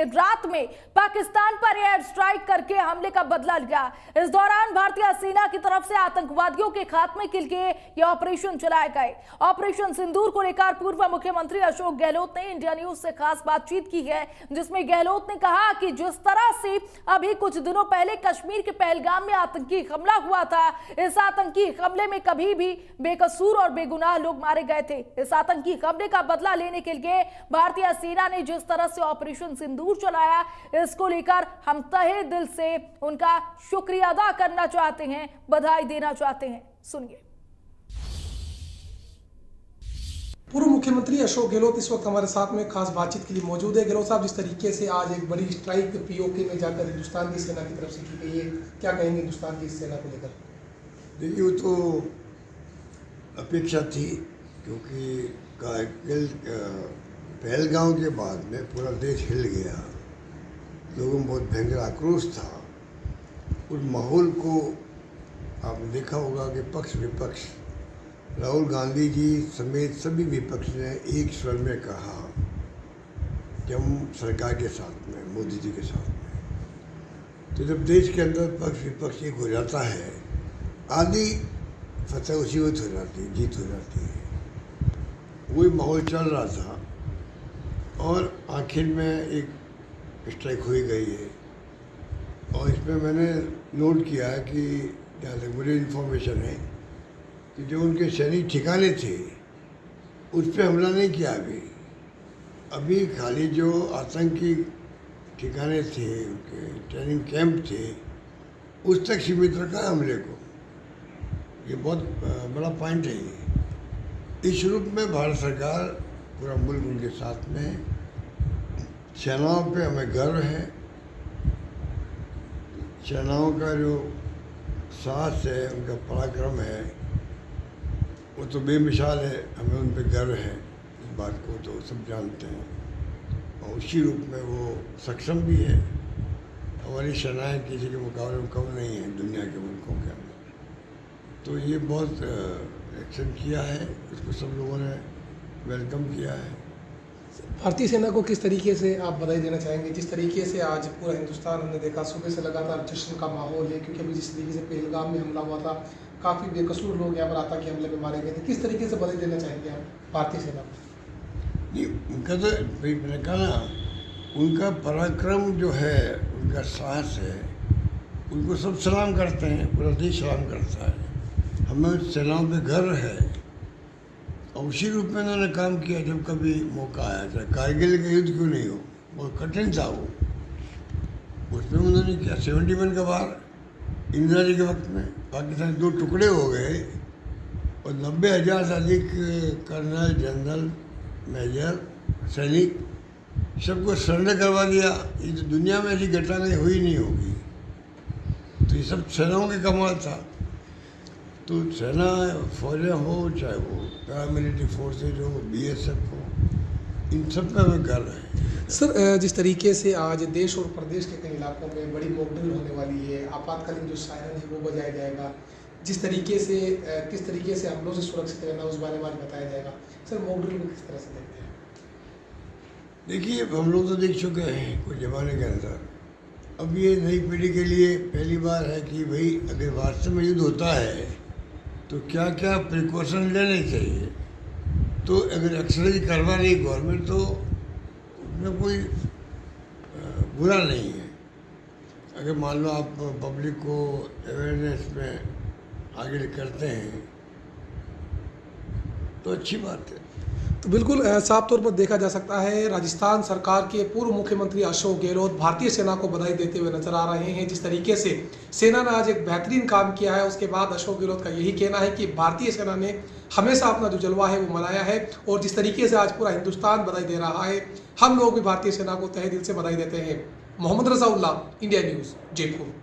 रात में पाकिस्तान पर एयर स्ट्राइक करके हमले का बदला लिया। इस दौरान भारतीय सेना की तरफ से आतंकवादियों के खात्मे के लिए यह ऑपरेशन चलाए गए। ऑपरेशन सिंदूर को लेकर पूर्व मुख्यमंत्री अशोक गहलोत ने इंडिया न्यूज से खास बातचीत की है, जिसमें गहलोत ने कहा कि जिस तरह से अभी कुछ दिनों पहले कश्मीर के पहलगाम में आतंकी हमला हुआ था, इस आतंकी हमले में कभी भी बेकसूर और बेगुनाह लोग मारे गए थे। इस आतंकी हमले का बदला लेने के लिए भारतीय सेना ने जिस तरह से ऑपरेशन सिंदूर चलाया, इसको लेकर हम तहे दिल से उनका शुक्रिया अदा करना चाहते हैं, बधाई देना चाहते हैं। सुनिए। पूर्व मुख्यमंत्री अशोक गहलोत इस वक्त हमारे साथ में खास बातचीत के लिए मौजूद है। गहलोत साहब, जिस तरीके से आज एक बड़ी स्ट्राइक पीओके में जाकर हिंदुस्तान की सेना की तरफ से की गई है, क्या कहेंगे हिंदुस्तान की सेना को लेकर? देखिए, वो तो अपेक्षा थी, क्योंकि पहलगाम के बाद में पूरा देश हिल गया, लोगों में बहुत भयंकर आक्रोश था। उस माहौल को आपने देखा होगा कि पक्ष विपक्ष, राहुल गांधी जी समेत सभी विपक्ष ने एक स्वर में कहा कि हम सरकार के साथ में, मोदी जी के साथ में। तो जब देश के अंदर पक्ष विपक्ष एक हो जाता है, आधी फतह उसी वक्त हो जाती है, जीत हो जाती है। वही माहौल चल रहा था और आखिर में एक स्ट्राइक हुई गई है। और इसमें मैंने नोट किया है कि जहाँ तक मुझे इन्फॉर्मेशन है कि जो उनके सैनिक ठिकाने थे उस पर हमला नहीं किया। अभी खाली जो आतंकी ठिकाने थे, उनके ट्रेनिंग कैंप थे, उस तक सीमित रखा हमले को। ये बहुत बड़ा पॉइंट है। ये इस रूप में भारत सरकार, पूरा मुल्क उनके साथ में है। सेनाओं पे हमें गर्व है। सेनाओं का जो साहस है, उनका पराक्रम है, वो तो बेमिसाल है। हमें उन पर गर्व है, इस बात को तो सब जानते हैं। और उसी रूप में वो सक्षम भी है। हमारी सेनाएं किसी के मुकाबले में कम नहीं है दुनिया के मुल्कों के अंदर। तो ये बहुत एक्शन किया है, इसको सब लोगों ने वेलकम किया है। भारतीय सेना को किस तरीके से आप बधाई देना चाहेंगे? जिस तरीके से आज पूरा हिंदुस्तान हमने देखा, सुबह से लगातार जश्न का माहौल है, क्योंकि अभी जिस तरीके से पहलगाम में हमला हुआ था, काफ़ी बेकसूर लोग यहाँ पर आतंकी हमले में मारे गए थे। किस तरीके से बधाई देना चाहेंगे आप भारतीय सेना को? नहीं, उनका तो मैंने कहा ना, उनका पराक्रम जो है, उनका साहस है, उनको सब सलाम करते हैं, पूरा देश सलाम करता है। हमें सेनाओं पे गर्व है। और उसी रूप में उन्होंने काम किया जब कभी मौका आया। चाहे कारगिल का युद्ध क्यों नहीं हो, बहुत कठिन था वो, उसमें उन्होंने किया। 71 का बार इंदिरा जी के वक्त में पाकिस्तान 2 टुकड़े हो गए और 90,000 से अधिक कर्नल, जनरल, मेजर, सैनिक सबको सरेंडर करवा दिया। ये तो दुनिया में ऐसी घटना हुई नहीं होगी। तो ये सब सेनाओं के कमाल था। तो सेना, फौजें हो, चाहे वो पैरामिलिट्री फोर्सेज हो, BSF हो, इन सब पे हमें गर्व है। सर, जिस तरीके से आज देश और प्रदेश के कई इलाकों में बड़ी मॉकड्रिल होने वाली है, आपातकालीन जो सायरन है वो बजाया जाएगा, जिस तरीके से किस तरीके से हमलों से सुरक्षित रहना उस बारे में आज बताया जाएगा। सर, मॉकड्रिल को किस तरह से देखते हैं? देखिए, हम लोग तो देख चुके हैं कुछ ज़माने के अंदर। अब ये नई पीढ़ी के लिए पहली बार है कि भाई अगर वास्तव में युद्ध होता है तो क्या क्या प्रिकॉशन लेने चाहिए। तो अगर एक्सरसाइज करवा रही गवर्नमेंट तो उसमें कोई बुरा नहीं है। अगर मान लो आप पब्लिक को अवेयरनेस में आगे करते हैं तो अच्छी बात है। तो बिल्कुल साफ तौर पर देखा जा सकता है, राजस्थान सरकार के पूर्व मुख्यमंत्री अशोक गहलोत भारतीय सेना को बधाई देते हुए नजर आ रहे हैं। जिस तरीके से सेना ने आज एक बेहतरीन काम किया है, उसके बाद अशोक गहलोत का यही कहना है कि भारतीय सेना ने हमेशा अपना जो जलवा है वो मनाया है। और जिस तरीके से आज पूरा हिंदुस्तान बधाई दे रहा है, हम लोग भी भारतीय सेना को तहे दिल से बधाई देते हैं। मोहम्मद रज़ा उल्लाह, इंडिया न्यूज़, जयपुर।